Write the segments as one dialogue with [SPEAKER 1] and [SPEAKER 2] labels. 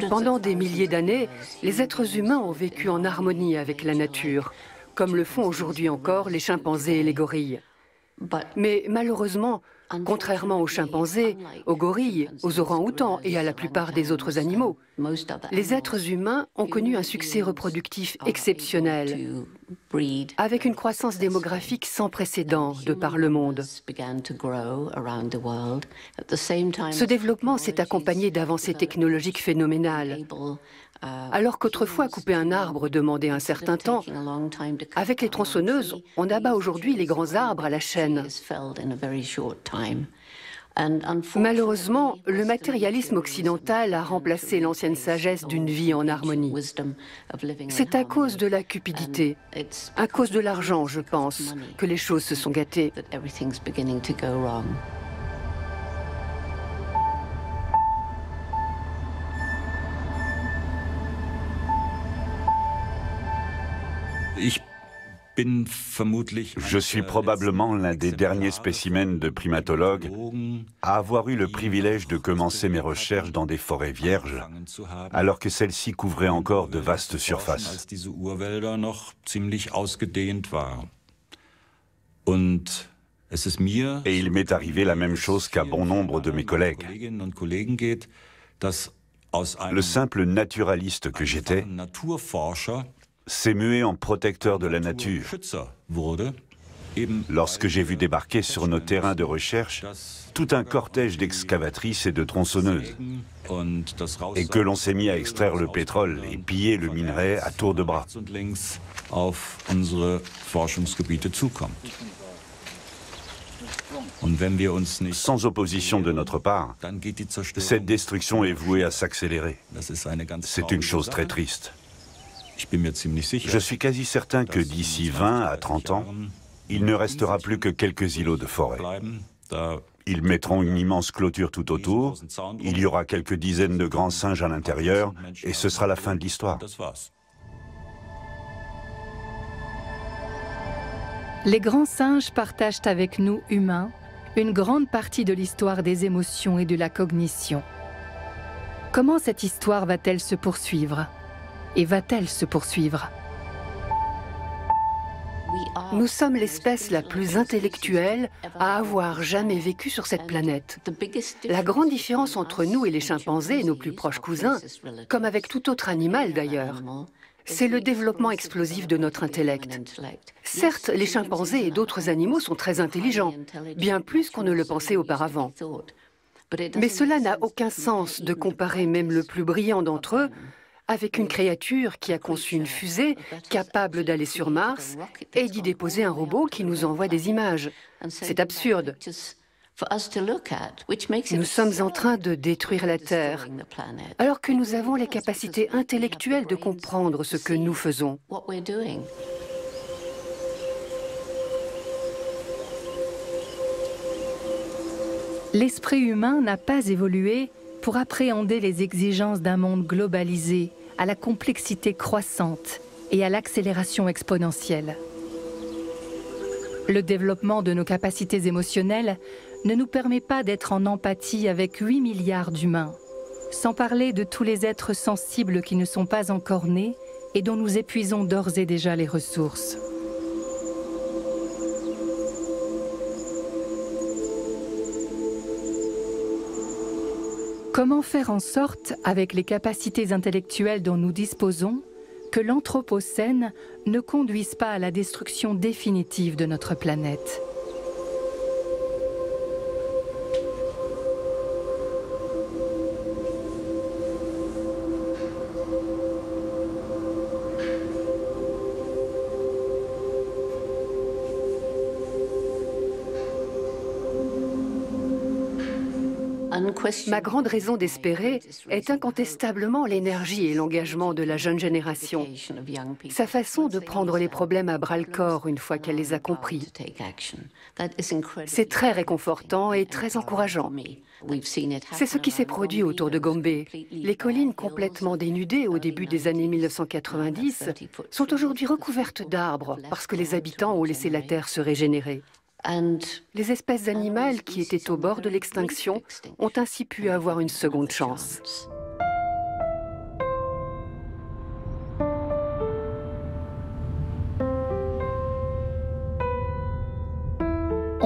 [SPEAKER 1] Pendant des milliers d'années, les êtres humains ont vécu en harmonie avec la nature, comme le font aujourd'hui encore les chimpanzés et les gorilles. Mais malheureusement, contrairement aux chimpanzés, aux gorilles, aux orang-outans et à la plupart des autres animaux, les êtres humains ont connu un succès reproductif exceptionnel, avec une croissance démographique sans précédent de par le monde. Ce développement s'est accompagné d'avancées technologiques phénoménales. Alors qu'autrefois couper un arbre demandait un certain temps, avec les tronçonneuses, on abat aujourd'hui les grands arbres à la chaîne. Malheureusement, le matérialisme occidental a remplacé l'ancienne sagesse d'une vie en harmonie. C'est à cause de la cupidité, à cause de l'argent, je pense, que les choses se sont gâtées.
[SPEAKER 2] Je suis probablement l'un des derniers spécimens de primatologues à avoir eu le privilège de commencer mes recherches dans des forêts vierges, alors que celles-ci couvraient encore de vastes surfaces. Et il m'est arrivé la même chose qu'à bon nombre de mes collègues. Le simple naturaliste que j'étais s'est mué en protecteur de la nature. Lorsque j'ai vu débarquer sur nos terrains de recherche tout un cortège d'excavatrices et de tronçonneuses, et que l'on s'est mis à extraire le pétrole et piller le minerai à tour de bras. Sans opposition de notre part, cette destruction est vouée à s'accélérer. C'est une chose très triste. Je suis quasi certain que d'ici 20 à 30 ans, il ne restera plus que quelques îlots de forêt. Ils mettront une immense clôture tout autour, il y aura quelques dizaines de grands singes à l'intérieur, et ce sera la fin de l'histoire.
[SPEAKER 3] Les grands singes partagent avec nous, humains, une grande partie de l'histoire des émotions et de la cognition. Comment cette histoire va-t-elle se poursuivre ? Et va-t-elle se poursuivre?
[SPEAKER 1] Nous sommes l'espèce la plus intellectuelle à avoir jamais vécu sur cette planète. La grande différence entre nous et les chimpanzés et nos plus proches cousins, comme avec tout autre animal d'ailleurs, c'est le développement explosif de notre intellect. Certes, les chimpanzés et d'autres animaux sont très intelligents, bien plus qu'on ne le pensait auparavant. Mais cela n'a aucun sens de comparer même le plus brillant d'entre eux avec une créature qui a conçu une fusée capable d'aller sur Mars et d'y déposer un robot qui nous envoie des images. C'est absurde. Nous sommes en train de détruire la Terre, alors que nous avons les capacités intellectuelles de comprendre ce que nous faisons.
[SPEAKER 3] L'esprit humain n'a pas évolué pour appréhender les exigences d'un monde globalisé, à la complexité croissante et à l'accélération exponentielle. Le développement de nos capacités émotionnelles ne nous permet pas d'être en empathie avec 8 milliards d'humains, sans parler de tous les êtres sensibles qui ne sont pas encore nés et dont nous épuisons d'ores et déjà les ressources. Comment faire en sorte, avec les capacités intellectuelles dont nous disposons, que l'anthropocène ne conduise pas à la destruction définitive de notre planète?
[SPEAKER 1] Ma grande raison d'espérer est incontestablement l'énergie et l'engagement de la jeune génération. Sa façon de prendre les problèmes à bras-le-corps une fois qu'elle les a compris. C'est très réconfortant et très encourageant. C'est ce qui s'est produit autour de Gombe. Les collines complètement dénudées au début des années 1990 sont aujourd'hui recouvertes d'arbres parce que les habitants ont laissé la terre se régénérer. Les espèces animales qui étaient au bord de l'extinction ont ainsi pu avoir une seconde chance.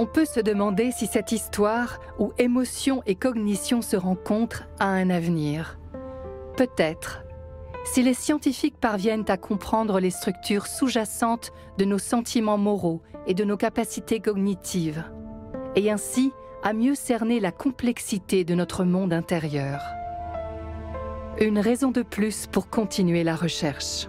[SPEAKER 3] On peut se demander si cette histoire, où émotion et cognition se rencontrent, a un avenir. Peut-être, si les scientifiques parviennent à comprendre les structures sous-jacentes de nos sentiments moraux et de nos capacités cognitives, et ainsi à mieux cerner la complexité de notre monde intérieur. Une raison de plus pour continuer la recherche.